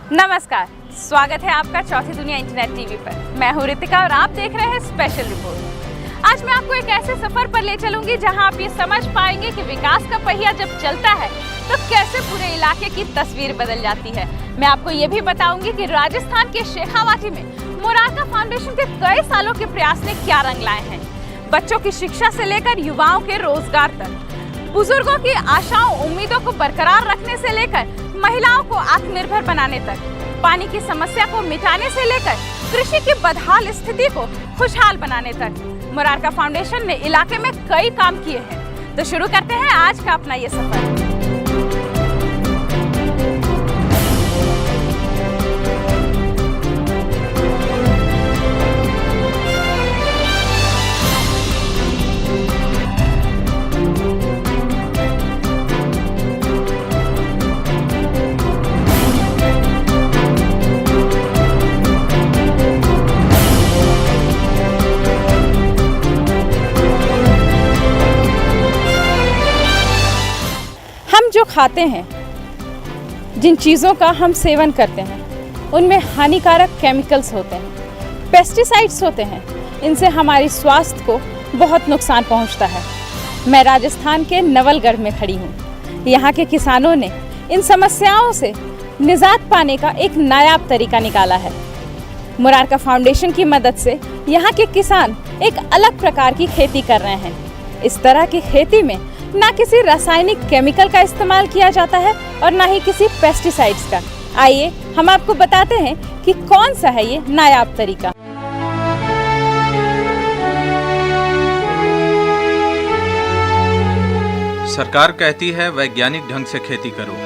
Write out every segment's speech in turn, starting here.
नमस्कार, स्वागत है आपका चौथी दुनिया इंटरनेट टीवी पर। मैं हूं रितिका और आप देख रहे हैं स्पेशल रिपोर्ट। आज मैं आपको एक ऐसे सफर पर ले चलूंगी जहां आप ये समझ पाएंगे कि विकास का पहिया जब चलता है तो कैसे पूरे इलाके की तस्वीर बदल जाती है। मैं आपको ये भी बताऊंगी कि राजस्थान के शेखावाटी में मुरारका फाउंडेशन के कई सालों के प्रयास ने क्या रंग लाए हैं। बच्चों की शिक्षा से लेकर युवाओं के रोजगार तक, बुजुर्गों की आशाओं उम्मीदों को बरकरार रखने से लेकर महिलाओं को आत्मनिर्भर बनाने तक, पानी की समस्या को मिटाने से लेकर कृषि की बदहाल स्थिति को खुशहाल बनाने तक मुरारका फाउंडेशन ने इलाके में कई काम किए हैं। तो शुरू करते हैं आज का अपना ये सफर। जो खाते हैं, जिन चीज़ों का हम सेवन करते हैं, उनमें हानिकारक केमिकल्स होते हैं, पेस्टिसाइड्स होते हैं। इनसे हमारी स्वास्थ्य को बहुत नुकसान पहुंचता है। मैं राजस्थान के नवलगढ़ में खड़ी हूं। यहाँ के किसानों ने इन समस्याओं से निजात पाने का एक नायाब तरीका निकाला है। मुरारका फाउंडेशन की मदद से यहाँ के किसान एक अलग प्रकार की खेती कर रहे हैं। इस तरह की खेती में ना किसी रासायनिक केमिकल का इस्तेमाल किया जाता है और ना ही किसी पेस्टिसाइड्स का। आइए हम आपको बताते हैं कि कौन सा है ये नायाब तरीका। सरकार कहती है वैज्ञानिक ढंग से खेती करो,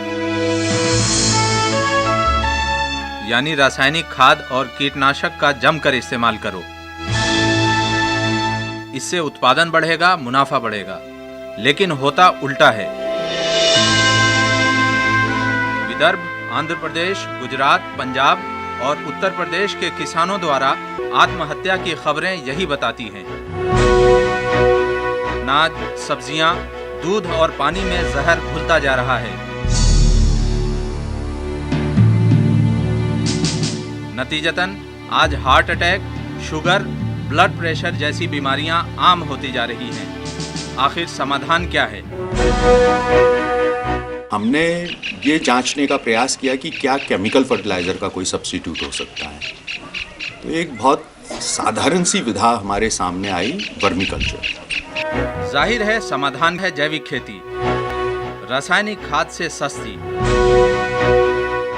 यानी रासायनिक खाद और कीटनाशक का जमकर इस्तेमाल करो। इससे उत्पादन बढ़ेगा, मुनाफा बढ़ेगा, लेकिन होता उल्टा है। विदर्भ, आंध्र प्रदेश, गुजरात, पंजाब और उत्तर प्रदेश के किसानों द्वारा आत्महत्या की खबरें यही बताती हैं। अनाज, सब्जियां, दूध और पानी में जहर घुलता जा रहा है। नतीजतन आज heart attack, sugar, blood pressure जैसी बीमारियां आम होती जा रही हैं। आखिर समाधान क्या है? हमने ये जांचने का प्रयास किया कि क्या केमिकल फर्टिलाइजर का कोई सब्स्टिट्यूट हो सकता है। तो एक बहुत साधारण सी विधा हमारे सामने आई, वर्मी कल्चर। जाहिर है समाधान है जैविक खेती, रासायनिक खाद से सस्ती,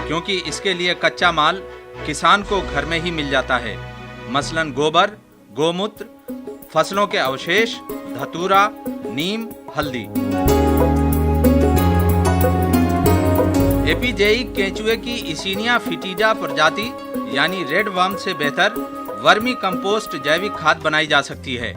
क्योंकि इसके लिए कच्चा माल किसान को घर में ही मिल जाता है। मसलन गोबर, गोमूत्र, फसलों के अवशेष, धतूरा, नीम, हल्दी। एपीजेई केंचुए की इसिनिया फिटिडा प्रजाति यानी रेड वर्म से बेहतर वर्मी कंपोस्ट जैविक खाद बनाई जा सकती है।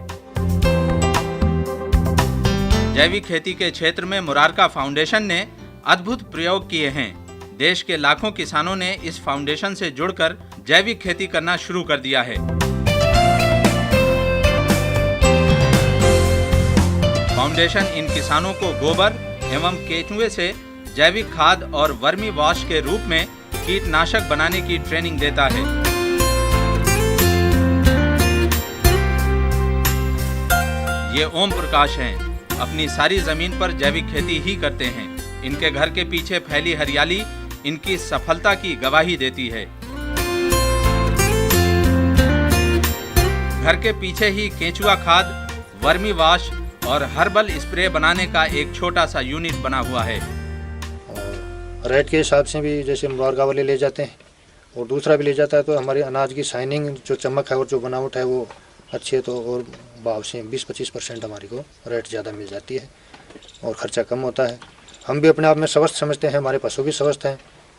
जैविक खेती के क्षेत्र में मुरारका फाउंडेशन ने अद्भुत प्रयोग किए हैं। देश के लाखों किसानों ने इस फाउंडेशन से जुड़कर जैविक खेती करना शुरू कर दिया है। फाउंडेशन इन किसानों को गोबर एवं केंचुए से जैविक खाद और वर्मी वॉश के रूप में कीटनाशक बनाने की ट्रेनिंग देता है। ये ओम प्रकाश हैं, अपनी सारी जमीन पर जैविक खेती ही करते हैं। इनके घर के पीछे फैली हरियाली इनकी सफलता की गवाही देती है। घर के पीछे ही केंचुआ खाद, वर्मी वॉश और हर्बल स्प्रे बनाने का एक छोटा सा यूनिट बना हुआ है। रेट के हिसाब से भी जैसे मुरारका वाले ले जाते हैं और दूसरा भी ले जाता है, तो हमारे अनाज की शाइनिंग, जो चमक है और जो बनावट है वो अच्छी है, तो और भाव से 20-25% हमारी को रेट ज़्यादा मिल जाती है और ख़र्चा कम होता है। हम भी अपने आप में स्वस्थ समझते हैं, हमारे पशु भी स्वस्थ हैं।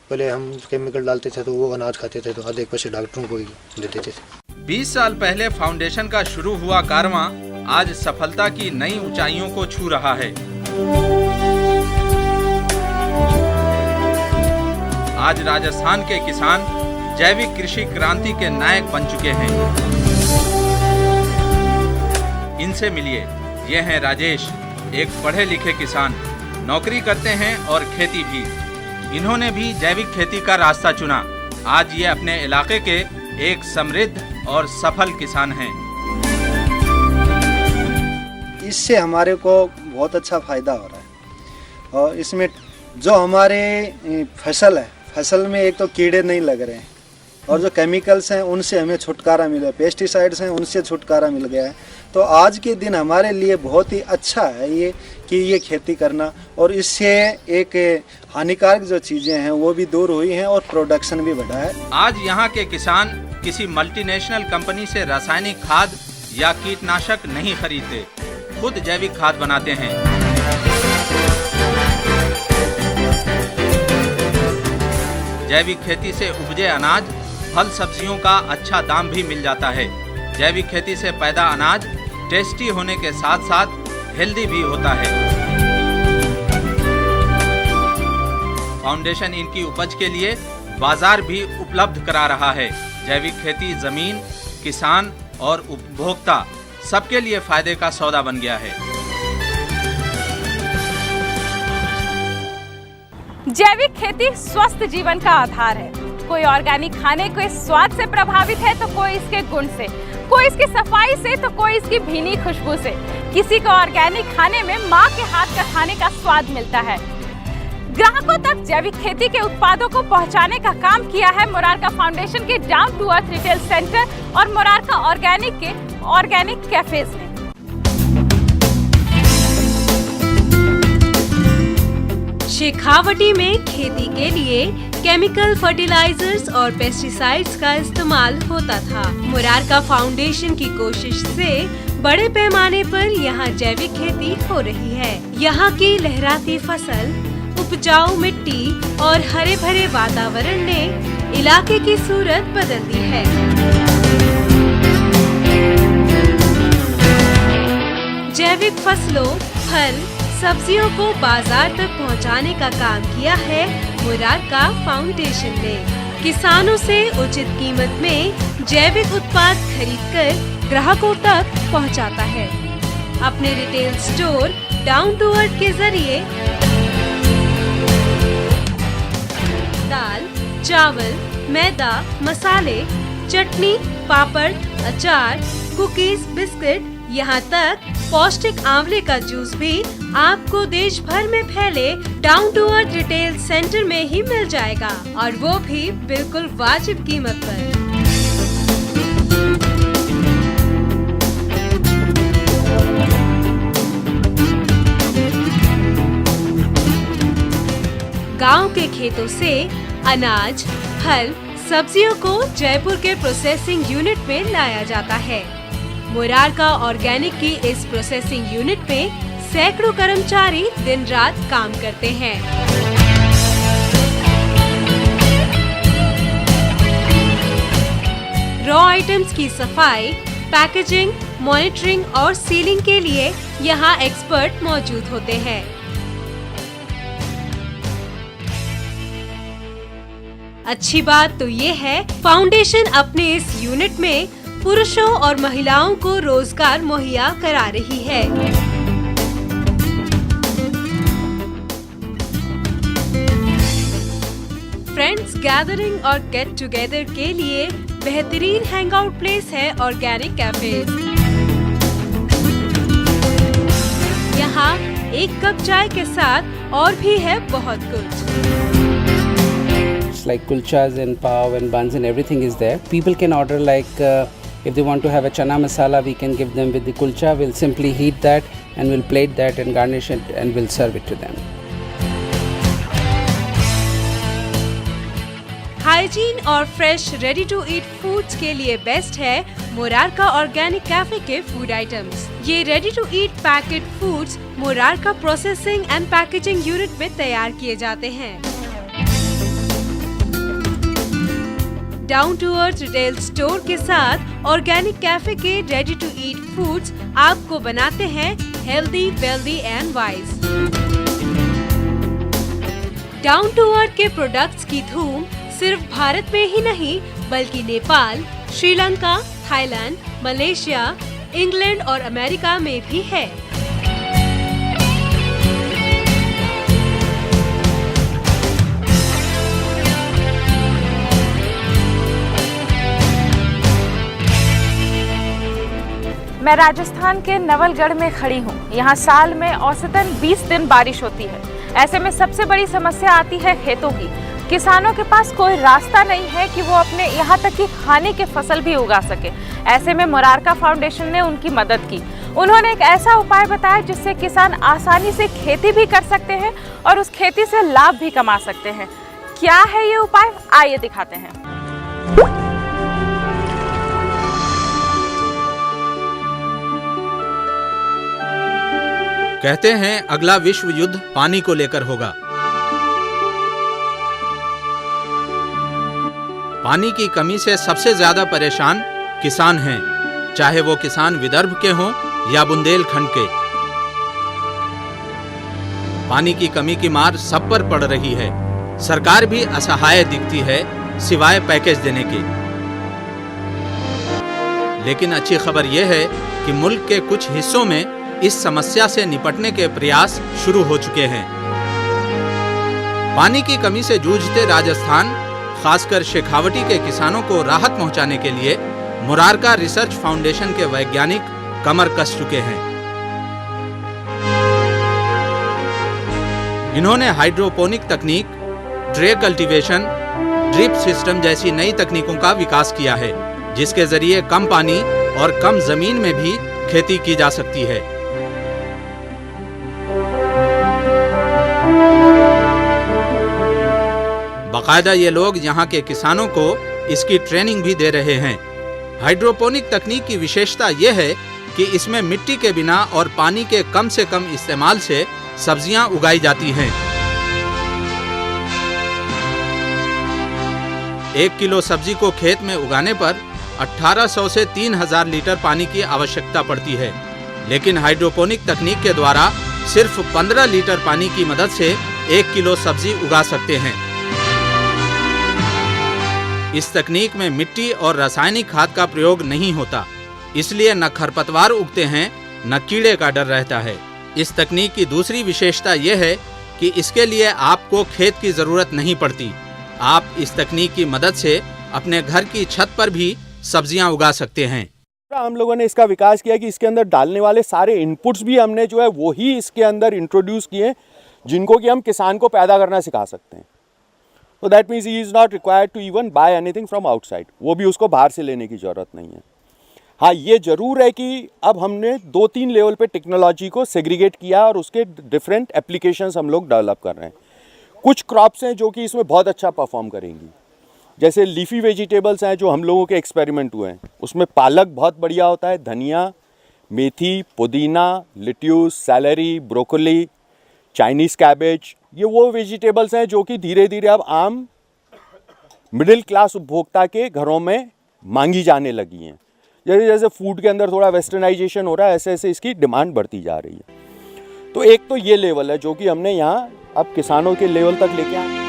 पहले हम केमिकल डालते थे तो वो अनाज खाते थे, तो आधे पैसे डॉक्टरों को ही देते थे। 20 साल पहले फाउंडेशन का शुरू हुआ कारवां आज सफलता की नई ऊंचाइयों को छू रहा है। आज राजस्थान के किसान जैविक कृषि क्रांति के नायक बन चुके हैं। इनसे मिलिए, ये हैं राजेश, एक पढ़े लिखे किसान, नौकरी करते हैं और खेती भी। इन्होंने भी जैविक खेती का रास्ता चुना। आज ये अपने इलाके के एक समृद्ध और सफल किसान हैं। इससे हमारे को बहुत अच्छा फायदा हो रहा है और इसमें जो हमारे फसल में एक तो कीड़े नहीं लग रहे हैं और जो केमिकल्स हैं उनसे हमें छुटकारा मिला, पेस्टिसाइड्स हैं उनसे छुटकारा मिल गया है। तो आज के दिन हमारे लिए बहुत ही अच्छा है ये खेती करना और इससे एक हानिकारक जो चीज़ें हैं वो भी दूर हुई हैं और प्रोडक्शन भी बढ़ा है। आज यहाँ के किसान किसी मल्टीनेशनल कंपनी से रासायनिक खाद या कीटनाशक नहीं खरीदते, खुद जैविक खाद बनाते हैं। जैविक खेती से उपजे अनाज, फल सब्जियों का अच्छा दाम भी मिल जाता है। जैविक खेती से पैदा अनाज टेस्टी होने के साथ साथ हेल्दी भी होता है। फाउंडेशन इनकी उपज के लिए बाजार भी उपलब्ध करा रहा है। जैविक खेती जमीन, किसान और उपभोक्ता सबके लिए फायदे का सौदा बन गया है। जैविक खेती स्वस्थ जीवन का आधार है। कोई ऑर्गेनिक खाने के स्वाद से प्रभावित है तो कोई इसके गुण से, कोई इसकी सफाई से तो कोई इसकी भीनी खुशबू से। किसी को ऑर्गेनिक खाने में माँ के हाथ का खाने का स्वाद मिलता है। ग्राहकों तक जैविक खेती के उत्पादों को पहुंचाने का काम किया है मुरारका फाउंडेशन के down to earth retail centre और मुरारका ऑर्गेनिक के ऑर्गेनिक कैफेज ने। शेखावटी में खेती के लिए केमिकल फर्टिलाइजर्स और पेस्टिसाइड्स का इस्तेमाल होता था। मुरारका फाउंडेशन की कोशिश से बड़े पैमाने पर यहाँ जैविक खेती हो रही है। यहाँ की लहराती फसल, उपजाऊ मिट्टी और हरे भरे वातावरण ने इलाके की सूरत बदल दी है। जैविक फसलों, फल, सब्जियों को बाजार तक पहुंचाने का काम किया है मुरारका फाउंडेशन ने। किसानों से उचित कीमत में जैविक उत्पाद खरीदकर ग्राहकों तक पहुंचाता है। अपने retail store down to earth के जरिए दाल, चावल, मैदा, मसाले, चटनी, पापड़, अचार, कुकीज, बिस्किट, यहाँ तक पौष्टिक आंवले का जूस भी आपको देश भर में फैले down to earth retail centre में ही मिल जाएगा और वो भी बिल्कुल वाजिब कीमत पर। गांव के खेतों से अनाज, फल, सब्जियों को जयपुर के प्रोसेसिंग यूनिट में लाया जाता है। मुरारका ऑर्गेनिक की इस प्रोसेसिंग यूनिट में सैकड़ों कर्मचारी दिन रात काम करते हैं। रॉ आइटम्स की सफाई, पैकेजिंग, मॉनिटरिंग और सीलिंग के लिए यहाँ एक्सपर्ट मौजूद होते हैं। अच्छी बात तो ये है, फाउंडेशन अपने इस यूनिट में पुरुषों और महिलाओं को रोजगार मुहैया करा रही है। फ्रेंड्स गैदरिंग और गेट टुगेदर के लिए बेहतरीन हैंगआउट प्लेस है ऑर्गेनिक कैफेज। यहाँ एक कप चाय के साथ और भी है बहुत कुछ। Like kulchas and pav and buns and everything is there. People can order like if they want to have a chana masala, we can give them with the kulcha. We'll simply heat that and we'll plate that and garnish it and we'll serve it to them. Hygiene और fresh ready to eat foods के लिए best है Murarka organic cafe के food items. ये ready to eat packet foods Murarka processing and packaging unit में तैयार किए जाते हैं। Down to earth retail store के साथ ऑर्गेनिक कैफे के रेडी टू ईट फूड्स आपको बनाते हैं healthy, wealthy and wise. Down to earth के प्रोडक्ट्स की धूम सिर्फ भारत में ही नहीं बल्कि Nepal, Sri Lanka, Thailand, Malaysia, England और अमेरिका में भी है। मैं राजस्थान के नवलगढ़ में खड़ी हूँ। यहाँ साल में औसतन 20 दिन बारिश होती है। ऐसे में सबसे बड़ी समस्या आती है खेतों की। किसानों के पास कोई रास्ता नहीं है कि वो अपने यहाँ तक कि खाने के फसल भी उगा सके। ऐसे में मुरारका फाउंडेशन ने उनकी मदद की। उन्होंने एक ऐसा उपाय बताया जिससे किसान आसानी से खेती भी कर सकते हैं और उस खेती से लाभ भी कमा सकते हैं। क्या है ये उपाय, आइए दिखाते हैं। कहते हैं अगला विश्व युद्ध पानी को लेकर होगा। पानी की कमी से सबसे ज्यादा परेशान किसान हैं, चाहे वो किसान विदर्भ के हों या बुंदेलखंड के। पानी की कमी की मार सब पर पड़ रही है। सरकार भी असहाय दिखती है सिवाय पैकेज देने के। लेकिन अच्छी खबर यह है कि मुल्क के कुछ हिस्सों में इस समस्या से निपटने के प्रयास शुरू हो चुके हैं। पानी की कमी से जूझते राजस्थान, खासकर शेखावटी के किसानों को राहत पहुंचाने के लिए मुरारका रिसर्च फाउंडेशन के वैज्ञानिक कमर कस चुके हैं। इन्होंने हाइड्रोपोनिक तकनीक, ट्रे कल्टीवेशन, ड्रिप सिस्टम जैसी नई तकनीकों का विकास किया है, जिसके जरिए कम पानी और कम जमीन में भी खेती की जा सकती है। बाकायदा ये लोग यहाँ के किसानों को इसकी ट्रेनिंग भी दे रहे हैं। हाइड्रोपोनिक तकनीक की विशेषता यह है कि इसमें मिट्टी के बिना और पानी के कम से कम इस्तेमाल से सब्जियां उगाई जाती हैं। 1 किलो सब्जी को खेत में उगाने पर 1800 से 3000 लीटर पानी की आवश्यकता पड़ती है, लेकिन हाइड्रोपोनिक तकनीक के द्वारा सिर्फ 15 लीटर पानी की मदद से 1 किलो सब्जी उगा सकते हैं। इस तकनीक में मिट्टी और रासायनिक खाद का प्रयोग नहीं होता, इसलिए न खरपतवार उगते हैं न कीड़े का डर रहता है। इस तकनीक की दूसरी विशेषता यह है कि इसके लिए आपको खेत की जरूरत नहीं पड़ती। आप इस तकनीक की मदद से अपने घर की छत पर भी सब्जियां उगा सकते हैं। हम लोगों ने इसका विकास किया कि इसके अंदर डालने वाले सारे इनपुट्स भी हमने जो है वो ही इसके अंदर इंट्रोड्यूस किए, जिनको कि हम किसान को पैदा करना सिखा सकते हैं। तो that means he is not required to even buy anything from outside, वो भी उसको बाहर से लेने की ज़रूरत नहीं है। हाँ, ये ज़रूर है कि अब हमने 2-3 लेवल पे टेक्नोलॉजी को सेग्रीगेट किया और उसके डिफरेंट एप्लीकेशंस हम लोग डेवलप कर रहे हैं। कुछ क्रॉप्स हैं जो कि इसमें बहुत अच्छा परफॉर्म करेंगी, जैसे लीफी वेजिटेबल्स हैं जो हम लोगों के एक्सपेरिमेंट हुए हैं, उसमें पालक बहुत बढ़िया होता है, धनिया, मेथी, पुदीना, लिट्यूस, सैलरी, ब्रोकोली, चाइनीज़ कैबेज, ये वो वेजिटेबल्स हैं जो कि धीरे धीरे अब आम मिडिल क्लास उपभोक्ता के घरों में मांगी जाने लगी हैं। जैसे जैसे फूड के अंदर थोड़ा वेस्टर्नाइजेशन हो रहा है, ऐसे ऐसे इसकी डिमांड बढ़ती जा रही है। तो एक तो ये लेवल है जो कि हमने यहाँ अब किसानों के लेवल तक लेके आए।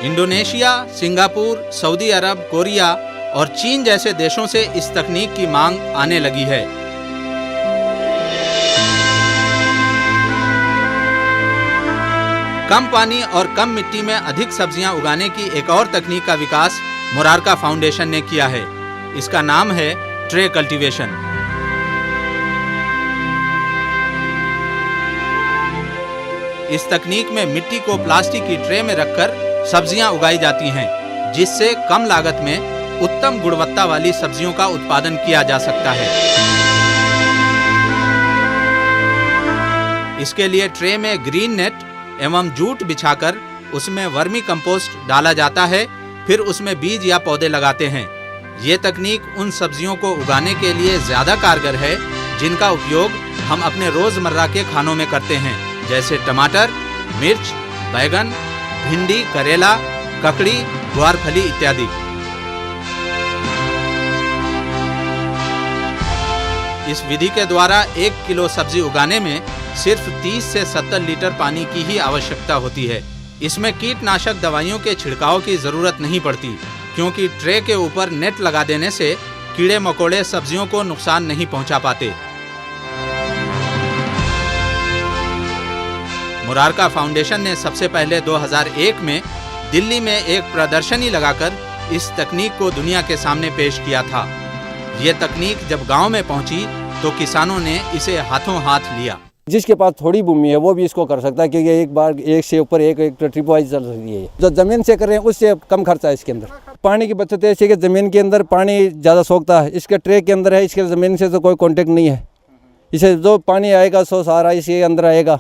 इंडोनेशिया, सिंगापुर, सऊदी अरब, कोरिया और चीन जैसे देशों से इस तकनीक की मांग आने लगी है। कम पानी और कम मिट्टी में अधिक सब्जियां उगाने की एक और तकनीक का विकास मुरारका फाउंडेशन ने किया है। इसका नाम है ट्रे कल्टीवेशन। इस तकनीक में मिट्टी को प्लास्टिक की ट्रे में रखकर सब्जियां उगाई जाती हैं, जिससे कम लागत में उत्तम गुणवत्ता वाली सब्जियों का उत्पादन किया जा सकता है। इसके लिए ट्रे में ग्रीन नेट एवं जूट बिछाकर उसमें वर्मी कंपोस्ट डाला जाता है, फिर उसमें बीज या पौधे लगाते हैं। ये तकनीक उन सब्जियों को उगाने के लिए ज्यादा कारगर है जिनका उपयोग हम अपने रोजमर्रा के खानों में करते हैं, जैसे टमाटर, मिर्च, बैगन, भिंडी, करेला, ककड़ी, ग्वारफली इत्यादि। इस विधि के द्वारा 1 किलो सब्जी उगाने में सिर्फ 30 से 70 लीटर पानी की ही आवश्यकता होती है। इसमें कीटनाशक दवाइयों के छिड़काव की जरूरत नहीं पड़ती, क्योंकि ट्रे के ऊपर नेट लगा देने से कीड़े मकोड़े सब्जियों को नुकसान नहीं पहुंचा पाते। मुरारका फाउंडेशन ने सबसे पहले 2001 में दिल्ली में एक प्रदर्शनी लगाकर इस तकनीक को दुनिया के सामने पेश किया था। ये तकनीक जब गांव में पहुंची तो किसानों ने इसे हाथों हाथ लिया। जिसके पास थोड़ी भूमि है वो भी इसको कर सकता है, क्योंकि एक बार एक से ऊपर एक ट्रिप वाइज चल सकती है। जो ज़मीन से कर रहे हैं उससे कम खर्चा है इसके अंदर। पानी की बचत है, कि ज़मीन के अंदर पानी ज़्यादा सोखता है, इसके ट्रे के अंदर है, इसके ज़मीन से तो कोई कॉन्टेक्ट नहीं है। इसे जो पानी आएगा सो सारा इसके अंदर आएगा।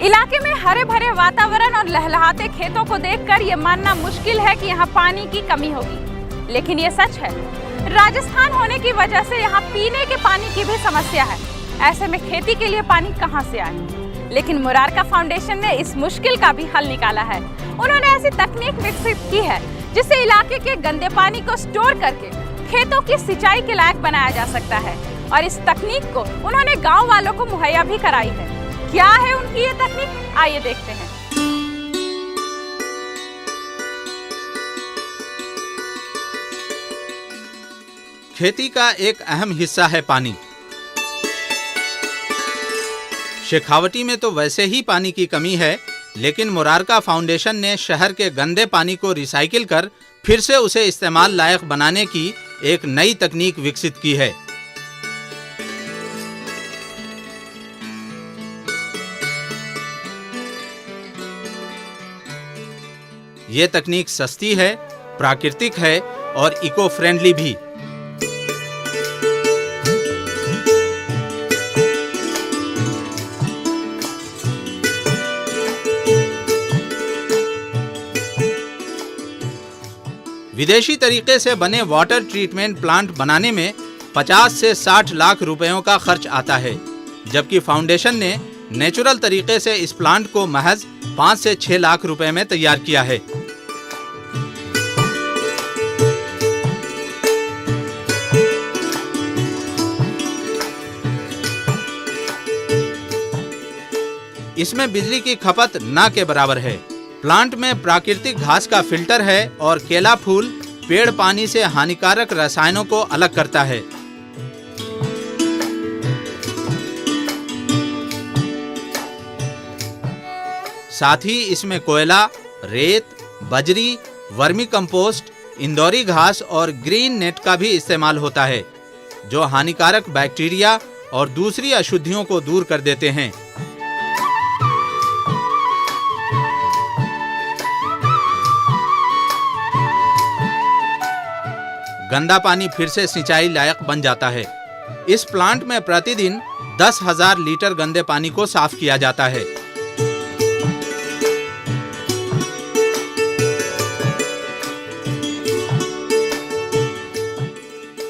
इलाके में हरे भरे वातावरण और लहलहाते खेतों को देखकर ये मानना मुश्किल है कि यहाँ पानी की कमी होगी, लेकिन ये सच है। राजस्थान होने की वजह से यहाँ पीने के पानी की भी समस्या है। ऐसे में खेती के लिए पानी कहाँ से आए? लेकिन मुरारका फाउंडेशन ने इस मुश्किल का भी हल निकाला है। उन्होंने ऐसी तकनीक विकसित की है जिससे इलाके के गंदे पानी को स्टोर करके खेतों की सिंचाई के लायक बनाया जा सकता है, और इस तकनीक को उन्होंने गाँव वालों को मुहैया भी कराई है। क्या है उनकी ये तकनीक, आइए देखते हैं। खेती का एक अहम हिस्सा है पानी। शेखावटी में तो वैसे ही पानी की कमी है, लेकिन मुरारका फाउंडेशन ने शहर के गंदे पानी को रिसाइकिल कर फिर से उसे इस्तेमाल लायक बनाने की एक नई तकनीक विकसित की है। ये तकनीक सस्ती है, प्राकृतिक है और इको फ्रेंडली भी। विदेशी तरीके से बने वाटर ट्रीटमेंट प्लांट बनाने में 50 से 60 लाख रुपयों का खर्च आता है, जबकि फाउंडेशन ने नेचुरल तरीके से इस प्लांट को महज 5 से 6 लाख रुपए में तैयार किया है। इसमें बिजली की खपत ना के बराबर है। प्लांट में प्राकृतिक घास का फिल्टर है और केला फूल पेड़ पानी से हानिकारक रसायनों को अलग करता है। साथ ही इसमें कोयला, रेत, बजरी, वर्मी कंपोस्ट, इंदौरी घास और ग्रीन नेट का भी इस्तेमाल होता है, जो हानिकारक बैक्टीरिया और दूसरी अशुद्धियों को दूर कर देते हैं। गंदा पानी फिर से सिंचाई लायक बन जाता है। इस प्लांट में प्रतिदिन 10,000 लीटर गंदे पानी को साफ किया जाता है।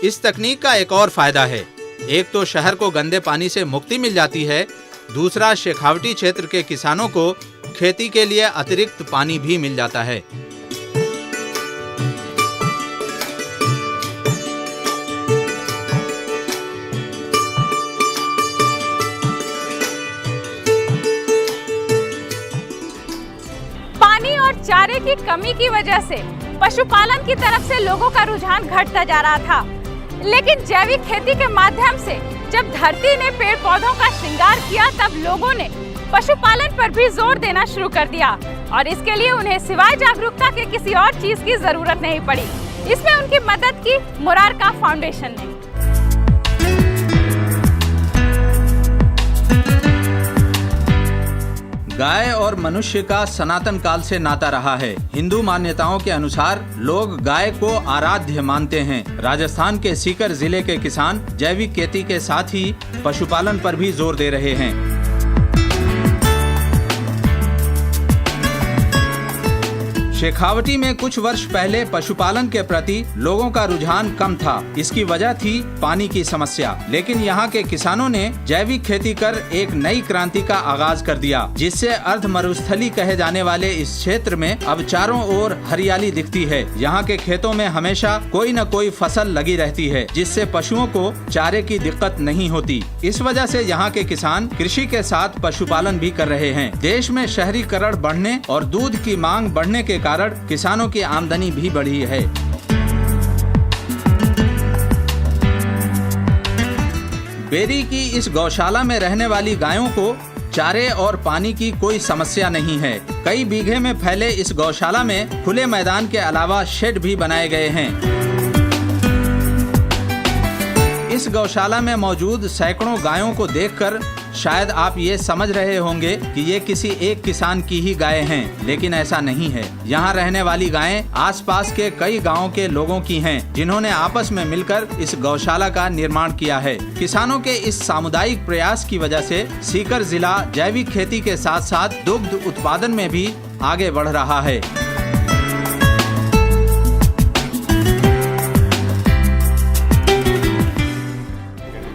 इस तकनीक का एक और फायदा है। एक तो शहर को गंदे पानी से मुक्ति मिल जाती है, दूसरा शेखावटी क्षेत्र के किसानों को खेती के लिए अतिरिक्त पानी भी मिल जाता है। पानी और चारे की कमी की वजह से पशुपालन की तरफ से लोगों का रुझान घटता जा रहा था, लेकिन जैविक खेती के माध्यम से जब धरती ने पेड़ पौधों का श्रृंगार किया, तब लोगों ने पशुपालन पर भी जोर देना शुरू कर दिया, और इसके लिए उन्हें सिवाय जागरूकता के किसी और चीज की जरूरत नहीं पड़ी। इसमें उनकी मदद की मुरारका फाउंडेशन ने। गाय और मनुष्य का सनातन काल से नाता रहा है। हिंदू मान्यताओं के अनुसार लोग गाय को आराध्य मानते हैं। राजस्थान के सीकर जिले के किसान जैविक खेती के साथ ही पशुपालन पर भी जोर दे रहे हैं। शेखावटी में कुछ वर्ष पहले पशुपालन के प्रति लोगों का रुझान कम था। इसकी वजह थी पानी की समस्या, लेकिन यहाँ के किसानों ने जैविक खेती कर एक नई क्रांति का आगाज कर दिया, जिससे अर्ध मरुस्थली कहे जाने वाले इस क्षेत्र में अब चारों ओर हरियाली दिखती है। यहाँ के खेतों में हमेशा कोई न कोई फसल लगी रहती है, जिससे पशुओं को चारे की दिक्कत नहीं होती। इस वजह से यहाँ के किसान कृषि के साथ पशुपालन भी कर रहे हैं। देश में शहरीकरण बढ़ने और दूध की मांग बढ़ने के कारण किसानों की आमदनी भी बढ़ी है। बेरी की इस गौशाला में रहने वाली गायों को चारे और पानी की कोई समस्या नहीं है। कई बीघे में फैले इस गौशाला में खुले मैदान के अलावा शेड भी बनाए गए हैं। इस गौशाला में मौजूद सैकड़ों गायों को देखकर शायद आप ये समझ रहे होंगे कि ये किसी एक किसान की ही गाय हैं, लेकिन ऐसा नहीं है। यहाँ रहने वाली गायें आसपास के कई गांवों के लोगों की हैं, जिन्होंने आपस में मिलकर इस गौशाला का निर्माण किया है। किसानों के इस सामुदायिक प्रयास की वजह से सीकर जिला जैविक खेती के साथ साथ दुग्ध उत्पादन में भी आगे बढ़ रहा है।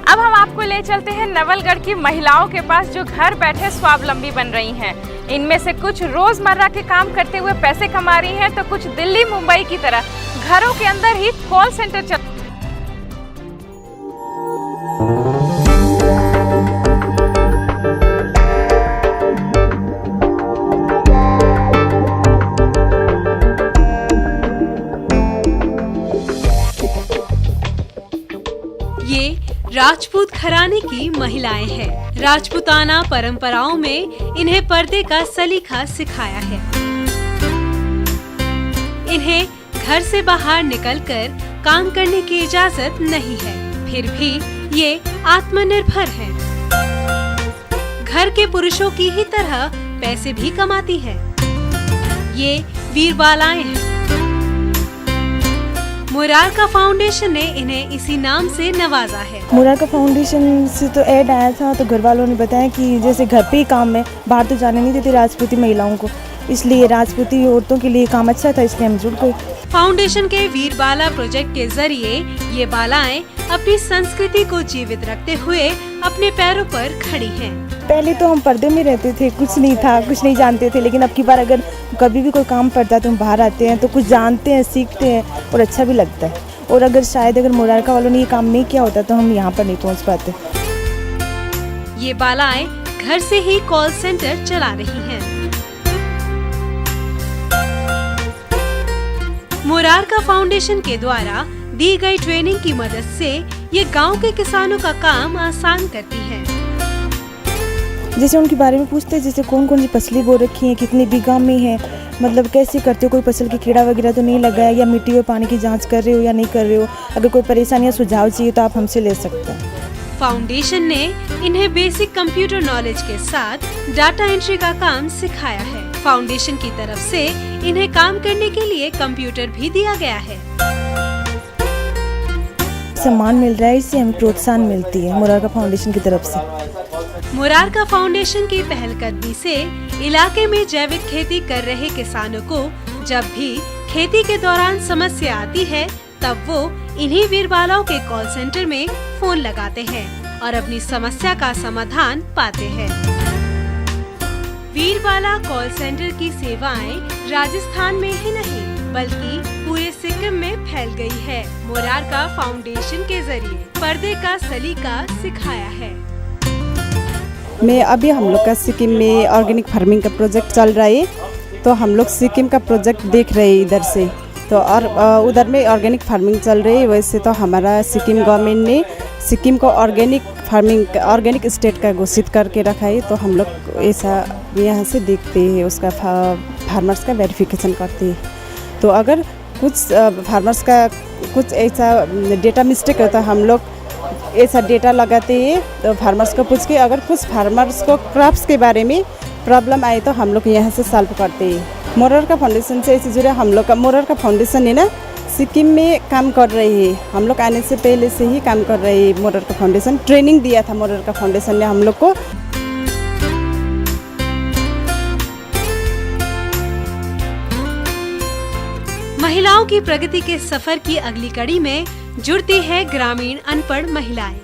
अब हम आपको ले चलते हैं नवलगढ़ की महिलाओं के पास, जो घर बैठे स्वावलंबी बन रही हैं। इनमें से कुछ रोजमर्रा के काम करते हुए पैसे कमा रही हैं, तो कुछ दिल्ली मुंबई की तरह घरों के अंदर ही कॉल सेंटर चल। ये राजपूत घराने की महिलाएं हैं। राजपूताना परंपराओं में इन्हें पर्दे का सलीका सिखाया है। इन्हें घर से बाहर निकलकर काम करने की इजाजत नहीं है, फिर भी ये आत्मनिर्भर हैं। घर के पुरुषों की ही तरह पैसे भी कमाती हैं। ये वीरबालाएं हैं। मुरारका फाउंडेशन ने इन्हें इसी नाम से नवाजा है। मुरारका फाउंडेशन से तो ऐड आया था, तो घर वालों ने बताया कि जैसे घर पे ही काम है, बाहर तो जाने नहीं देते राजपूती महिलाओं को, इसलिए राजपूती औरतों के लिए काम अच्छा था, इसलिए हम जुड़ गए। फाउंडेशन के वीरबाला प्रोजेक्ट के जरिए ये बालाएं अपनी संस्कृति को जीवित रखते हुए अपने पैरों पर खड़ी हैं। पहले तो हम पर्दे में रहते थे, कुछ नहीं था, कुछ नहीं जानते थे, लेकिन अब की बार अगर कभी भी कोई काम पड़ता है तो हम बाहर आते हैं, तो कुछ जानते हैं, सीखते हैं और अच्छा भी लगता है। और अगर मुरारका वालों ने ये काम नहीं किया होता तो हम यहाँ पर नहीं पहुँच पाते। ये बालाएं घर से ही कॉल सेंटर चला रही हैं। मुरारका फाउंडेशन के द्वारा दी गई ट्रेनिंग की मदद से ये गांव के किसानों का काम आसान करती हैं। जैसे उनके बारे में पूछते हैं, जैसे कौन कौन सी फसलें बो रखी हैं, कितनी बीघा में है, मतलब कैसे करते हो, कोई फसल की कीड़ा वगैरह तो नहीं लगा है, या मिट्टी में पानी की जांच कर रहे हो या नहीं कर रहे हो। अगर कोई परेशानी या सुझाव चाहिए तो आप हमसे ले सकते हैं। फाउंडेशन ने इन्हें बेसिक कंप्यूटर नॉलेज के साथ डाटा एंट्री का काम सिखाया है। फाउंडेशन की तरफ से इन्हें काम करने के लिए कंप्यूटर भी दिया गया है। सम्मान मिल रहा है, इससे हमें प्रोत्साहन मिलती है मुरारका फाउंडेशन की तरफ से। मुरारका फाउंडेशन की पहलकदमी से इलाके में जैविक खेती कर रहे किसानों को जब भी खेती के दौरान समस्या आती है, तब वो इन्हीं वीरबालाओं के कॉल सेंटर में फोन लगाते हैं और अपनी समस्या का समाधान पाते हैं। वीरबाला कॉल सेंटर की सेवाएं राजस्थान में ही नहीं बल्कि पूरे सिक्किम में फैल गई है। मुरारका फाउंडेशन के जरिए पर्दे का सलीका सिखाया है। मैं अभी हम लोग का सिक्किम में ऑर्गेनिक फार्मिंग का प्रोजेक्ट चल रहा है, तो हम लोग सिक्किम का प्रोजेक्ट देख रहे हैं इधर से, तो और उधर में ऑर्गेनिक फार्मिंग चल रही है। वैसे तो हमारा सिक्किम गवर्नमेंट ने सिक्किम को ऑर्गेनिक फार्मिंग ऑर्गेनिक स्टेट का घोषित करके रखा है, तो हम लोग ऐसा यहाँ से देखते हैं, उसका फार्मर्स का वेरिफिकेशन करते हैं। तो अगर कुछ फार्मर्स का कुछ ऐसा डेटा मिस्टेक है तो हम लोग ऐसा डेटा लगाते हैं, तो फार्मर्स को पूछ के अगर कुछ फार्मर्स को क्रॉप्स के बारे में प्रॉब्लम आए तो हम लोग यहाँ से सॉल्व करते हैं। मुरारका फाउंडेशन से ऐसे जुड़े हम लोग का मुरारका फाउंडेशन है ना, सिक्किम में काम कर रही है। हम लोग आने से पहले से ही काम कर रही है। मुरारका फाउंडेशन ट्रेनिंग दिया था, मुरारका फाउंडेशन ने हम लोग को। महिलाओं की प्रगति के सफर की अगली कड़ी में जुड़ती है ग्रामीण अनपढ़ महिलाएं।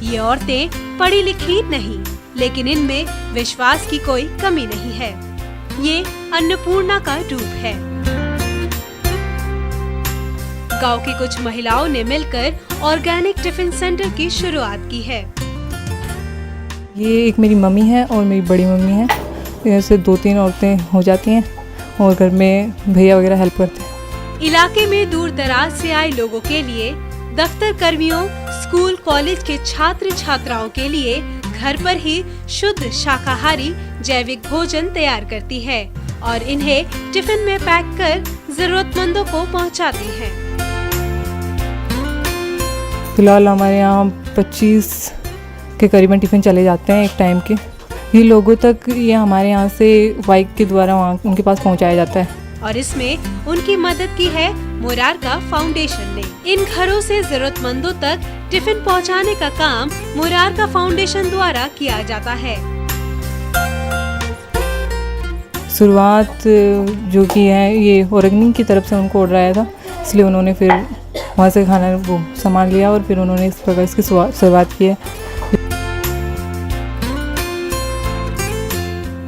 ये औरतें पढ़ी लिखी नहीं, लेकिन इनमें विश्वास की कोई कमी नहीं है। ये अन्नपूर्णा का रूप है। गांव की कुछ महिलाओं ने मिलकर ऑर्गेनिक टिफिन सेंटर की शुरुआत की है। ये एक मेरी मम्मी है और मेरी बड़ी मम्मी है, ऐसे 2-3 औरतें हो जाती हैं और घर में भैया वगैरह हेल्प करते हैं। इलाके में दूर दराज से आए लोगों के लिए, दफ्तर कर्मियों, स्कूल कॉलेज के छात्र छात्राओं के लिए घर पर ही शुद्ध शाकाहारी जैविक भोजन तैयार करती है और इन्हें टिफिन में पैक कर जरूरतमंदों को पहुंचाती है। फिलहाल हमारे यहाँ 25 के करीबन टिफिन चले जाते हैं एक टाइम के। ये लोगों तक ये हमारे यहाँ से बाइक के द्वारा वहाँ उनके पास पहुँचाया जाता है। और इसमें उनकी मदद की है मुरारका फाउंडेशन ने। इन घरों से जरूरतमंदों तक टिफिन पहुंचाने का काम मुरारका फाउंडेशन द्वारा किया जाता है। शुरुआत जो की है ये ऑर्गेनिक की तरफ से उनको ऑर्डर आया था, इसलिए उन्होंने फिर वहाँ से खाना वो सामान लिया और फिर उन्होंने इस प्रकार इसकी शुरुआत की है।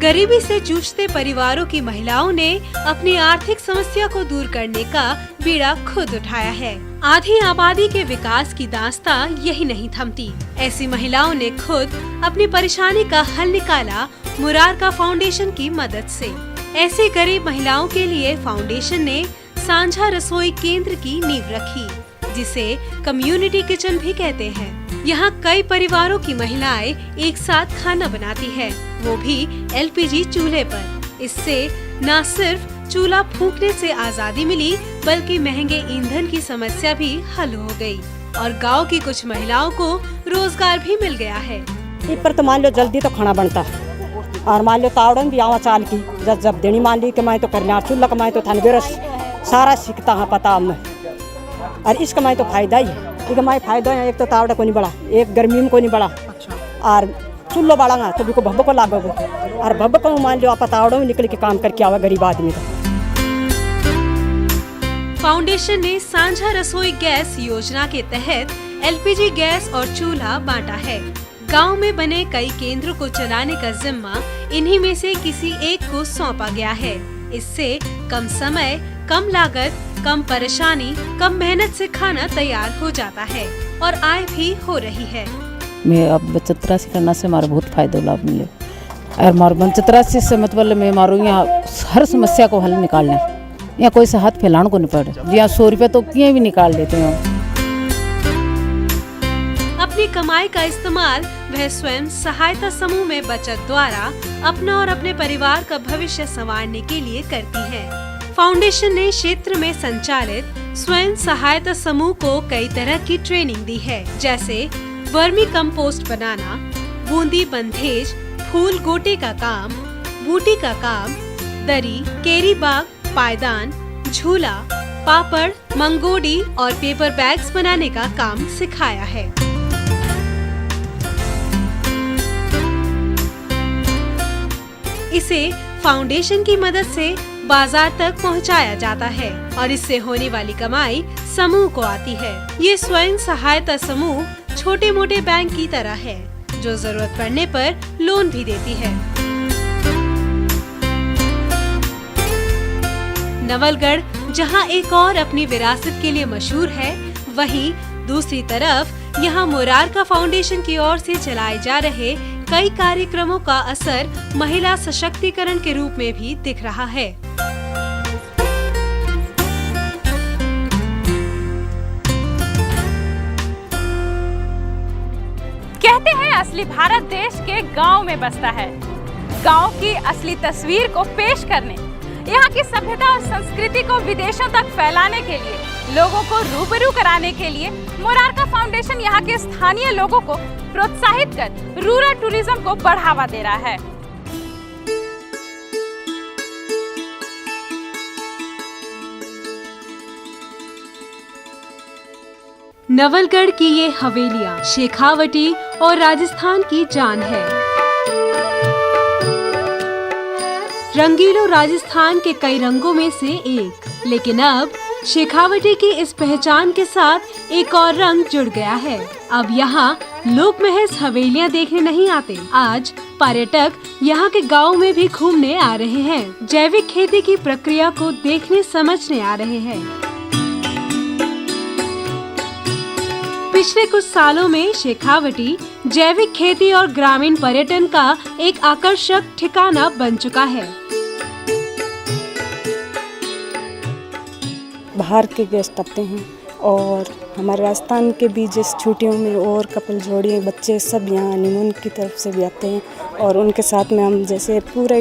गरीबी से जूझते परिवारों की महिलाओं ने अपनी आर्थिक समस्या को दूर करने का बीड़ा खुद उठाया है। आधी आबादी के विकास की दास्तां यही नहीं थमती। ऐसी महिलाओं ने खुद अपनी परेशानी का हल निकाला मुरारका फाउंडेशन की मदद से। ऐसे गरीब महिलाओं के लिए फाउंडेशन ने सांझा रसोई केंद्र की नींव रखी, जिसे कम्युनिटी किचन भी कहते हैं। यहाँ कई परिवारों की महिलाएं एक साथ खाना बनाती है, वो भी LPG चूल्हे पर। इससे न सिर्फ चूल्हा फूंकने से आजादी मिली, बल्कि महंगे ईंधन की समस्या भी हल हो गई और गांव की कुछ महिलाओं को रोजगार भी मिल गया है। इस पर तो मान लो जल्दी तो खाना बनता है और मान लो तावड़न भी आवा चाल की जब देनी मान ली कमाई तो करना, चूल्हा कमाई तो थान बेरस सारा सीखता है पता हमें। और इस कमाई तो फायदा ही है, ये कमाई फायदा है। एक तो तावड़ा को नहीं बढ़ा, एक गर्मी में को नहीं बढ़ा और चूल्हा बढ़ा तो भी को भब्ब को लागो और भब्ब को मान लो आप तावड़ों में निकल के काम करके आवा गरीब आदमी। फाउंडेशन ने सांझा रसोई गैस योजना के तहत LPG गैस और चूल्हा बांटा है। गांव में बने कई केंद्रों को चलाने का जिम्मा इन्हीं में से किसी एक को सौंपा गया है। इससे कम समय, कम लागत, कम परेशानी, कम मेहनत से खाना तैयार हो जाता है और आय भी हो रही है। मैं अब बचत राशि करना से हमारा बहुत फायदा लाभ मिले और हमारे बचत राशि से मतलब मैं मारूँ यहाँ हर समस्या को हल निकालना, यहाँ कोई से हाथ फैलाने को नहीं पड़े। जी हाँ, 100 रुपये तो किए भी निकाल लेते हैं। अपनी कमाई का इस्तेमाल वह स्वयं सहायता समूह में बचत द्वारा अपना और अपने परिवार का भविष्य संवारने के लिए करती है। फाउंडेशन ने क्षेत्र में संचालित स्वयं सहायता समूह को कई तरह की ट्रेनिंग दी है, जैसे वर्मी कंपोस्ट बनाना, बूंदी बंधेज, फूल गोटे का काम, बूटी का काम, दरी, केरी बाग, पायदान, झूला, पापड़, मंगोड़ी और पेपर बैग्स बनाने का काम सिखाया है। इसे फाउंडेशन की मदद से बाजार तक पहुंचाया जाता है और इससे होने वाली कमाई समूह को आती है। ये स्वयं सहायता समूह छोटे मोटे बैंक की तरह है, जो जरूरत पड़ने पर लोन भी देती है। नवलगढ़ जहां एक और अपनी विरासत के लिए मशहूर है, वहीं दूसरी तरफ यहां मुरारका फाउंडेशन की ओर से चलाए जा रहे कई कार्यक्रमों का असर महिला सशक्तिकरण के रूप में भी दिख रहा है। कहते हैं असली भारत देश के गांव में बसता है। गांव की असली तस्वीर को पेश करने, यहाँ की सभ्यता और संस्कृति को विदेशों तक फैलाने के लिए, लोगों को रूबरू कराने के लिए मुरारका फाउंडेशन यहाँ के स्थानीय लोगों को प्रोत्साहित कर रूरल टूरिज्म को बढ़ावा दे रहा है। नवलगढ़ की ये हवेलियां शेखावटी और राजस्थान की जान है। रंगीलो राजस्थान के कई रंगों में से एक, लेकिन अब शेखावटी की इस पहचान के साथ एक और रंग जुड़ गया है। अब यहाँ लोग महज हवेलियां देखने नहीं आते, आज पर्यटक यहाँ के गाँव में भी घूमने आ रहे हैं, जैविक खेती की प्रक्रिया को देखने समझने आ रहे हैं। पिछले कुछ सालों में शेखावटी जैविक खेती और ग्रामीण पर्यटन का एक आकर्षक ठिकाना बन चुका है। बाहर के गेस्ट आते हैं और हमारे राजस्थान के भी जिस छुट्टियों में और कपल जोड़ी बच्चे सब यहाँ हनीमून की तरफ से भी आते हैं और उनके साथ में हम जैसे पूरे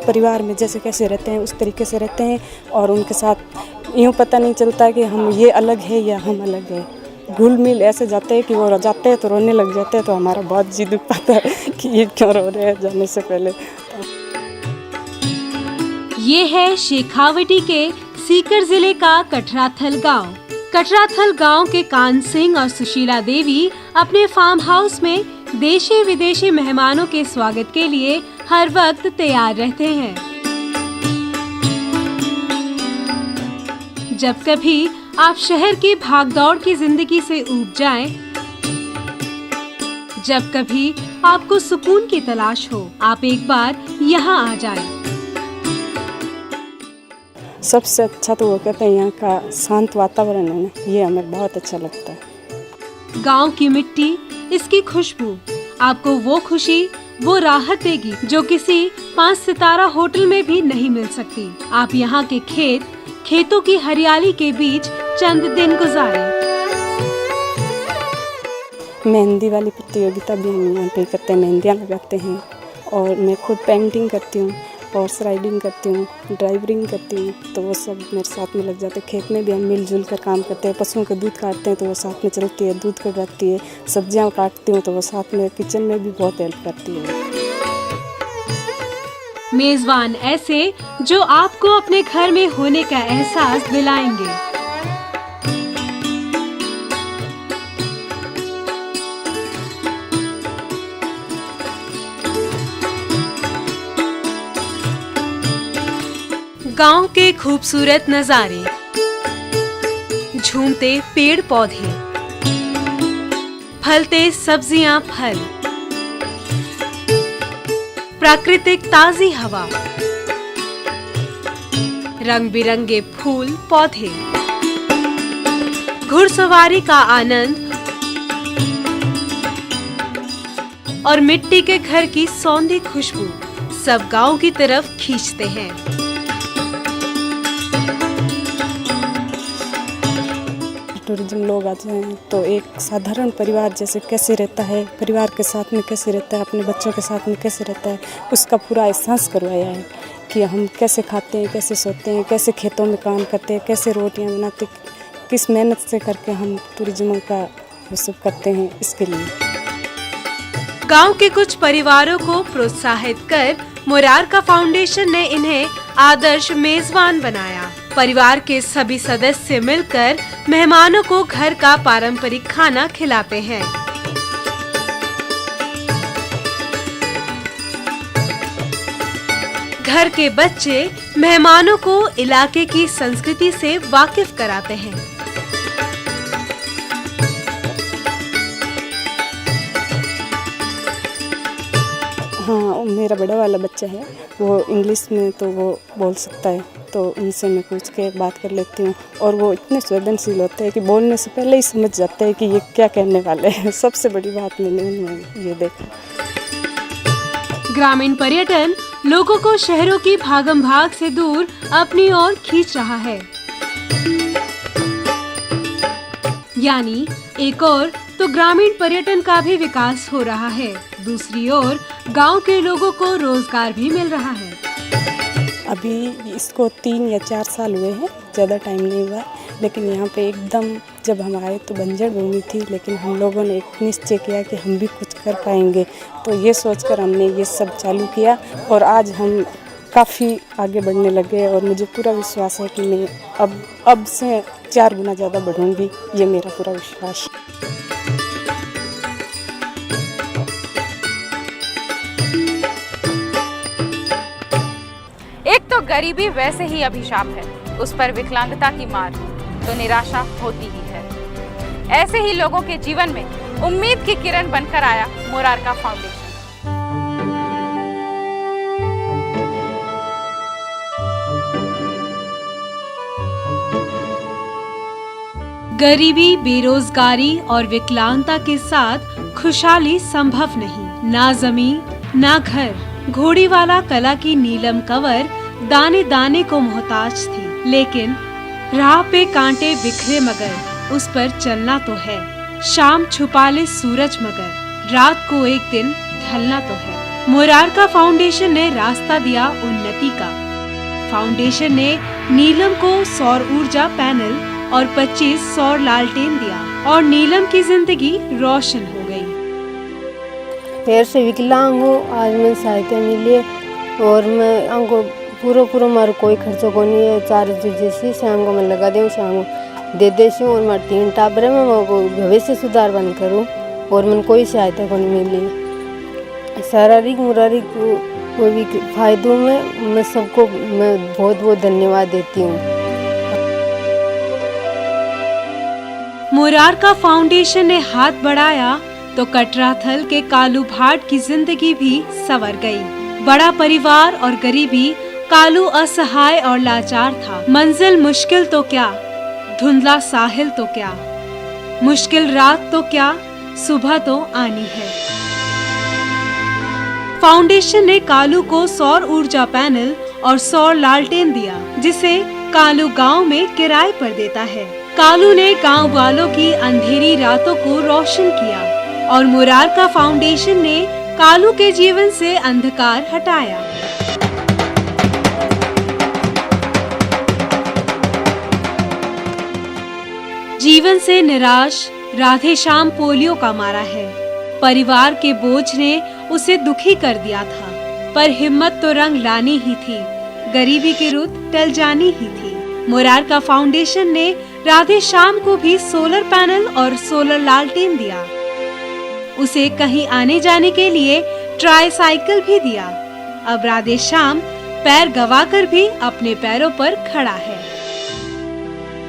परिवार में जैसे कैसे रहते हैं उस तरीके से रहते हैं और उनके साथ यूँ पता नहीं चलता कि हम ये अलग है या हम अलग है। घुल मिल ऐसे जाते हैं कि वो जाते हैं तो रोने लग जाते हैं, तो हमारा बहुत जी दुख पाता है कि ये क्यों रो रहे हैं जाने से पहले। ये है शेखावटी के सीकर जिले का कटराथल गांव। कटराथल गांव के कान सिंह और सुशीला देवी अपने फार्म हाउस में देशी विदेशी मेहमानों के स्वागत के लिए हर वक्त तैयार रहते हैं। जब कभी आप शहर की भागदौड़ की जिंदगी से ऊब जाएं, जब कभी आपको सुकून की तलाश हो, आप एक बार यहाँ आ जाएं। सबसे अच्छा तो वो कहते हैं यहाँ का शांत वातावरण है ना, ये हमें बहुत अच्छा लगता है। गांव की मिट्टी, इसकी खुशबू आपको वो खुशी, वो राहत देगी जो किसी 5 सितारा होटल में भी नहीं मिल सकती। आप यहाँ के खेतों की हरियाली के बीच चंद दिन गुजारें। मेहंदी वाली प्रतियोगिता भी हम यहाँ पे करते हैं, मेहंदियाँ लगाते हैं और मैं खुद पेंटिंग करती हूँ, हॉर्स राइडिंग करती हूँ, ड्राइवरिंग करती हूँ, तो वो सब मेरे साथ में लग जाते हैं। खेत में भी हम मिलजुल कर काम करते हैं। पशुओं का दूध काटते हैं तो वो साथ में चलती है, दूध कटवाती है। सब्जियाँ काटती हूँ तो वो साथ में किचन में भी बहुत हेल्प करती है। मेजबान ऐसे जो आपको अपने घर में होने का एहसास दिलाएंगे। गांव के खूबसूरत नजारे, झूमते पेड़ पौधे, फलते सब्जियां फल, प्राकृतिक ताजी हवा, रंग बिरंगे फूल पौधे, घुड़सवारी का आनंद और मिट्टी के घर की सौंधी खुशबू सब गांव की तरफ खींचते हैं। टूरिज्म लोग आते हैं तो एक साधारण परिवार जैसे कैसे रहता है, परिवार के साथ में कैसे रहता है, अपने बच्चों के साथ में कैसे रहता है, उसका पूरा एहसास करवाया है कि हम कैसे खाते हैं, कैसे सोते हैं, कैसे खेतों में काम करते हैं, कैसे रोटियां बनाते, किस मेहनत से करके हम टूरिज्म का वो सब करते हैं। इसके लिए गांव के कुछ परिवारों को प्रोत्साहित कर मुरारका फाउंडेशन ने इन्हें आदर्श मेजबान बनाया। परिवार के सभी सदस्य मिलकर मेहमानों को घर का पारंपरिक खाना खिलाते हैं। घर के बच्चे मेहमानों को इलाके की संस्कृति से वाकिफ कराते हैं। हाँ, मेरा बड़ा वाला बच्चा है, वो इंग्लिश में तो वो बोल सकता है, तो उनसे मैं पूछ के बात कर लेती हूँ और वो इतने संवेदनशील होते हैं कि बोलने से पहले ही समझ जाते हैं कि ये क्या कहने वाले हैं। सबसे बड़ी बात मैंने उनमें ये देखा। ग्रामीण पर्यटन लोगों को शहरों की भागम भाग से दूर अपनी ओर खींच रहा है। यानी एक और तो ग्रामीण पर्यटन का भी विकास हो रहा है, दूसरी ओर गांव के लोगों को रोजगार भी मिल रहा है। अभी इसको 3 या 4 साल हुए हैं, ज़्यादा टाइम नहीं हुआ, लेकिन यहाँ पे एकदम जब हम आए तो बंजर भूमि थी, लेकिन हम लोगों ने एक निश्चय किया कि हम भी कुछ कर पाएंगे, तो ये सोचकर हमने ये सब चालू किया और आज हम काफ़ी आगे बढ़ने लगे और मुझे पूरा विश्वास है कि मैं अब से 4 गुना ज़्यादा बढ़ूंगी, ये मेरा पूरा विश्वास। एक तो गरीबी वैसे ही अभिशाप है, उस पर विकलांगता की मार तो निराशा होती ही है। ऐसे ही लोगों के जीवन में उम्मीद की किरण बनकर आया मुरारका फाउंडेशन। गरीबी, बेरोजगारी और विकलांगता के साथ खुशहाली संभव नहीं। ना जमीन, ना घर। घोड़ी वाला कला की नीलम कंवर दाने दाने को मोहताज थी, लेकिन राह पे कांटे बिखरे मगर उस पर चलना तो है। शाम छुपा ले सूरज मगर रात को एक दिन ढलना तो है। मुरारका फाउंडेशन ने रास्ता दिया उन्नति का। फाउंडेशन ने नीलम को सौर ऊर्जा पैनल और 25 सौर लालटेन दिया और नीलम की जिंदगी रोशन हो गई। पैर से विकलांग हूँ, आज मैं सहायता मिली और मैं हमको पूरा मारो कोई खर्चो को नहीं है। 4 जैसे शाम को मैं लगा दूँ, शाम को दे देती हूँ और मैं 3 टाबरे में भविष्य सुधार बंद करूँ और मैंने कोई सहायता को नहीं मिली। शारीरिक मुरारिक कोई भी फायदों में मैं सबको मैं बहुत धन्यवाद देती हूँ। मुरारका फाउंडेशन ने हाथ बढ़ाया तो कटराथल के कालू भाट की जिंदगी भी संवर गई। बड़ा परिवार और गरीबी, कालू असहाय और लाचार था। मंजिल मुश्किल तो क्या, धुंधला साहिल तो क्या, मुश्किल रात तो क्या, सुबह तो आनी है। फाउंडेशन ने कालू को सौर ऊर्जा पैनल और सौर लालटेन दिया, जिसे कालू गांव में किराए पर देता है। कालू ने गांव वालों की अंधेरी रातों को रोशन किया और मुरारका फाउंडेशन ने कालू के जीवन से अंधकार हटाया। जीवन से निराश राधेश्याम पोलियो का मारा है। परिवार के बोझ ने उसे दुखी कर दिया था, पर हिम्मत तो रंग लानी ही थी। गरीबी की रुत टल जानी ही थी। मुरारका फाउंडेशन ने राधेश्याम को भी सोलर पैनल और सोलर लालटेन दिया। उसे कहीं आने जाने के लिए ट्राईसाइकिल भी दिया। अब राधेश्याम पैर गवाकर भी अपने पैरों पर खड़ा है।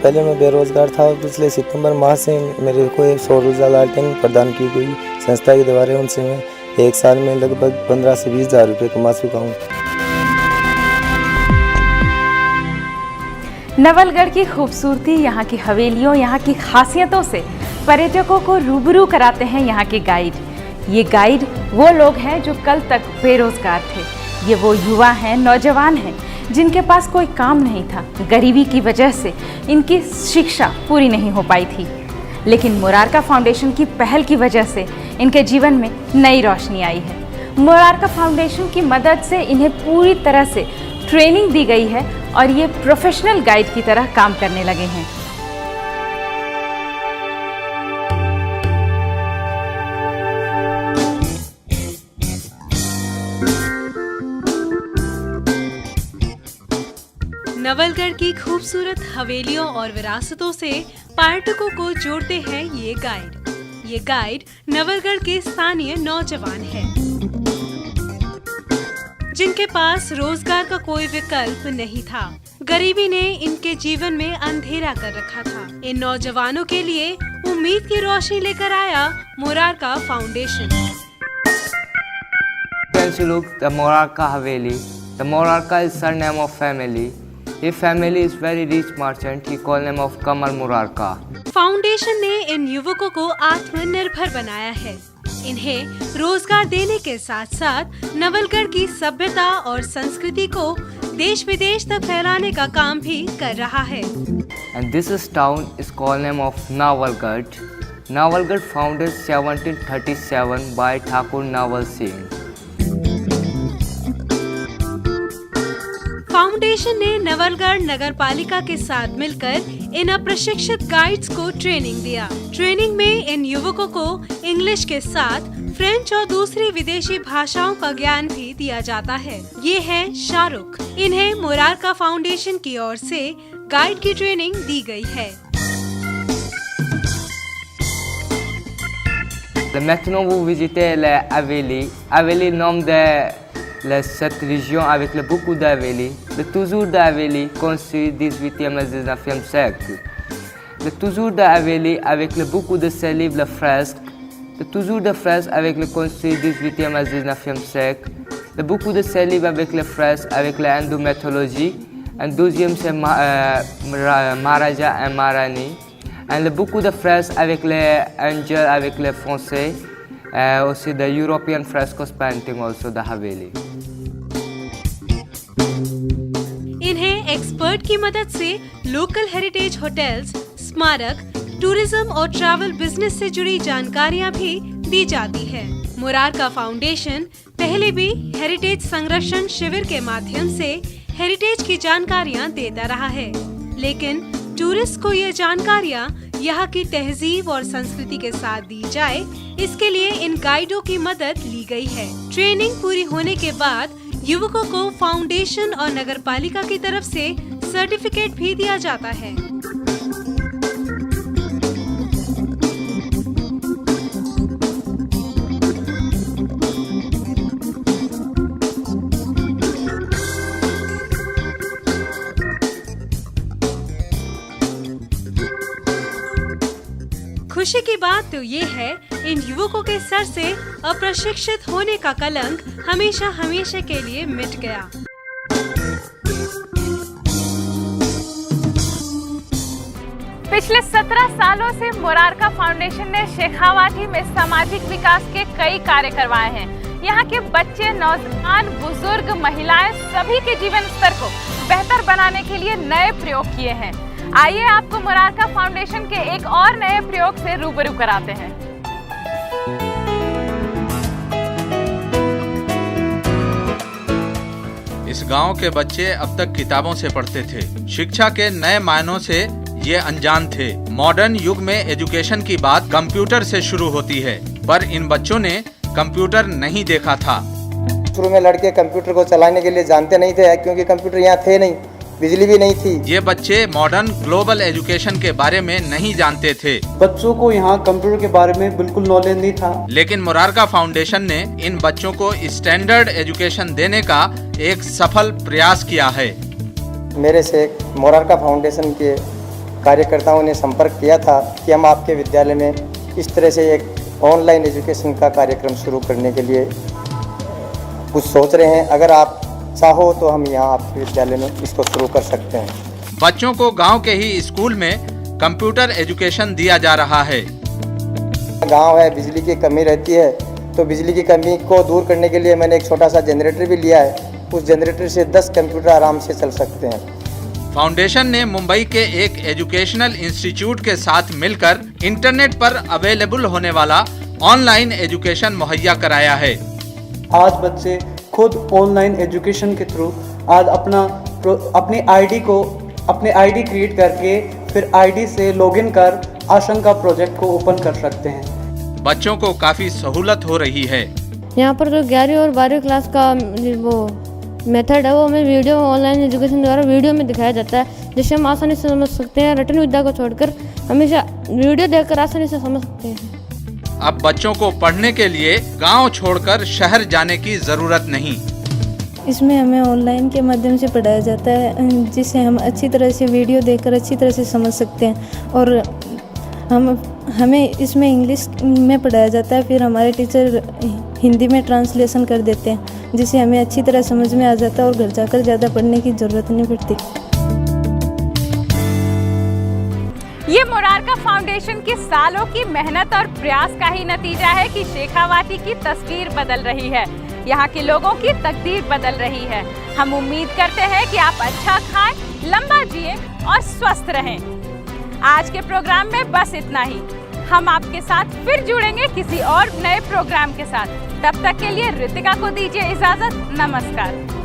पहले मैं बेरोजगार था और पिछले सितंबर माह से मेरे को एक सौर ऊर्जा लालटेन प्रदान की गई संस्था के द्वारा। उनसे मैं 1 साल में लगभग 15 से 20 हज़ार रुपये कमा चुका हूँ। नवलगढ़ की खूबसूरती, यहाँ की हवेलियों, यहाँ की खासियतों से पर्यटकों को रूबरू कराते हैं यहाँ के गाइड। ये गाइड वो लोग हैं जो कल तक बेरोजगार थे। ये वो युवा हैं, नौजवान हैं जिनके पास कोई काम नहीं था। गरीबी की वजह से इनकी शिक्षा पूरी नहीं हो पाई थी, लेकिन मुरारका फाउंडेशन की पहल की वजह से इनके जीवन में नई रोशनी आई है। मुरारका फाउंडेशन की मदद से इन्हें पूरी तरह से ट्रेनिंग दी गई है और ये प्रोफेशनल गाइड की तरह काम करने लगे हैं। नवलगढ़ की खूबसूरत हवेलियों और विरासतों से पर्यटकों को जोड़ते हैं ये गाइड। ये गाइड नवलगढ़ के स्थानीय नौजवान हैं, जिनके पास रोजगार का कोई विकल्प नहीं था। गरीबी ने इनके जीवन में अंधेरा कर रखा था। इन नौजवानों के लिए उम्मीद की रोशनी लेकर आया Murarka foundation. Look, the Morarka Haveli. The Morarka is surname of family. His family is very rich merchant. He called name of Kamal Morarka. Foundation ने इन युवकों को आत्मनिर्भर बनाया है। इन्हें रोजगार देने के साथ साथ नवलगढ़ की सभ्यता और संस्कृति को देश विदेश तक फैलाने का काम भी कर रहा है। And this is town is called name of Nawalgarh. Nawalgarh founded 1737 by Thakur Nawal Singh. Foundation ने नवलगढ़ नगर पालिका के साथ मिलकर इन अप्रशिक्षित गाइड्स को ट्रेनिंग दिया। ट्रेनिंग में इन युवकों को इंग्लिश के साथ फ्रेंच और दूसरी विदेशी भाषाओं का ज्ञान भी दिया जाता है। ये है शाहरुख। इन्हें मुरारका फाउंडेशन की ओर से गाइड की ट्रेनिंग दी गई है। Maintenant vous visitez l'Aveli. Aveli nom de cette région avec beaucoup d'Aveli. Toujours d'Aveli construit 18e et 19e siècle. Toujours d'Aveli avec beaucoup de célèbres fresques. Toujours de fresques avec le construit 18e et 19e siècle. Beaucoup de célèbres avec les fresques avec l'endomythologie. Un deuxième c'est Maharaja et Maharani. Et beaucoup de fraises avec les Angels, avec les Français, aussi the European frescoes painting also the Haveli. इन्हें expert की मदद से local heritage hotels, स्मारक, tourism और travel business से जुड़ी जानकारियां भी दी जाती है। मुरारका फाउंडेशन पहले भी हेरिटेज संरक्षण शिविर के माध्यम से हेरिटेज की जानकारियां देता रहा है, लेकिन टूरिस्ट को ये जानकारियां यहाँ की तहजीब और संस्कृति के साथ दी जाए, इसके लिए इन गाइडों की मदद ली गई है। ट्रेनिंग पूरी होने के बाद युवकों को फाउंडेशन और नगरपालिका की तरफ से सर्टिफिकेट भी दिया जाता है। खुशी की बात तो ये है, इन युवकों के सर से अप्रशिक्षित होने का कलंक हमेशा हमेशा के लिए मिट गया। पिछले 17 सालों से मुरारका फाउंडेशन ने शेखावाटी में सामाजिक विकास के कई कार्य करवाए हैं। यहाँ के बच्चे, नौजवान, बुजुर्ग, महिलाएं सभी के जीवन स्तर को बेहतर बनाने के लिए नए प्रयोग किए हैं। आइए आपको मुरारका फाउंडेशन के एक और नए प्रयोग से रूबरू कराते हैं। इस गांव के बच्चे अब तक किताबों से पढ़ते थे, शिक्षा के नए मायनों से ये अनजान थे। मॉडर्न युग में एजुकेशन की बात कंप्यूटर से शुरू होती है, पर इन बच्चों ने कंप्यूटर नहीं देखा था। शुरू में लड़के कंप्यूटर को चलाने के लिए जानते नहीं थे, क्योंकि कंप्यूटर यहाँ थे नहीं, बिजली भी नहीं थी। ये बच्चे मॉडर्न ग्लोबल एजुकेशन के बारे में नहीं जानते थे। बच्चों को यहाँ कंप्यूटर के बारे में बिल्कुल नॉलेज नहीं था। लेकिन मुरारका फाउंडेशन ने इन बच्चों को स्टैंडर्ड एजुकेशन देने का एक सफल प्रयास किया है। मेरे से मुरारका फाउंडेशन के कार्यकर्ताओं ने संपर्क किया था कि हम आपके विद्यालय में इस तरह से एक ऑनलाइन एजुकेशन का कार्यक्रम शुरू करने के लिए कुछ सोच रहे हैं, अगर आप चाहो तो हम यहाँ आपके विद्यालय में इसको शुरू कर सकते हैं। बच्चों को गांव के ही स्कूल में कंप्यूटर एजुकेशन दिया जा रहा है। गांव है, बिजली की कमी रहती है, तो बिजली की कमी को दूर करने के लिए मैंने एक छोटा सा जनरेटर भी लिया है। उस जनरेटर से 10 कंप्यूटर आराम से चल सकते हैं। फाउंडेशन ने मुंबई के एक एजुकेशनल इंस्टीट्यूट के साथ मिलकर इंटरनेट पर अवेलेबल होने वाला ऑनलाइन एजुकेशन मुहैया कराया है। आज बच्चे खुद ऑनलाइन एजुकेशन के थ्रू आज अपनी आईडी क्रिएट करके फिर आईडी से लॉगिन कर आशंका प्रोजेक्ट को ओपन कर सकते हैं। बच्चों को काफी सहूलत हो रही है। यहाँ पर जो 11वीं और 12वीं क्लास का वो मेथड है, वो हमें वीडियो ऑनलाइन एजुकेशन द्वारा वीडियो में दिखाया जाता है, जिससे हम आसानी से समझ सकते हैं। रटन विद्या को छोड़कर हमेशा वीडियो देखकर आसानी से समझ सकते हैं। अब बच्चों को पढ़ने के लिए गांव छोड़कर शहर जाने की जरूरत नहीं। इसमें हमें ऑनलाइन के माध्यम से पढ़ाया जाता है, जिससे हम अच्छी तरह से वीडियो देखकर अच्छी तरह से समझ सकते हैं। और हमें इसमें इंग्लिश में पढ़ाया जाता है, फिर हमारे टीचर हिंदी में ट्रांसलेशन कर देते हैं, जिससे हमें अच्छी तरह समझ में आ जाता है और घर जाकर ज़्यादा पढ़ने की ज़रूरत नहीं पड़ती। ये मुरारका फाउंडेशन की सालों की मेहनत और प्रयास का ही नतीजा है कि शेखावाटी की तस्वीर बदल रही है, यहाँ के लोगों की तकदीर बदल रही है। हम उम्मीद करते हैं कि आप अच्छा खाएं, लंबा जिए और स्वस्थ रहें। आज के प्रोग्राम में बस इतना ही। हम आपके साथ फिर जुड़ेंगे किसी और नए प्रोग्राम के साथ। तब तक के लिए रितिका को दीजिए इजाजत। नमस्कार।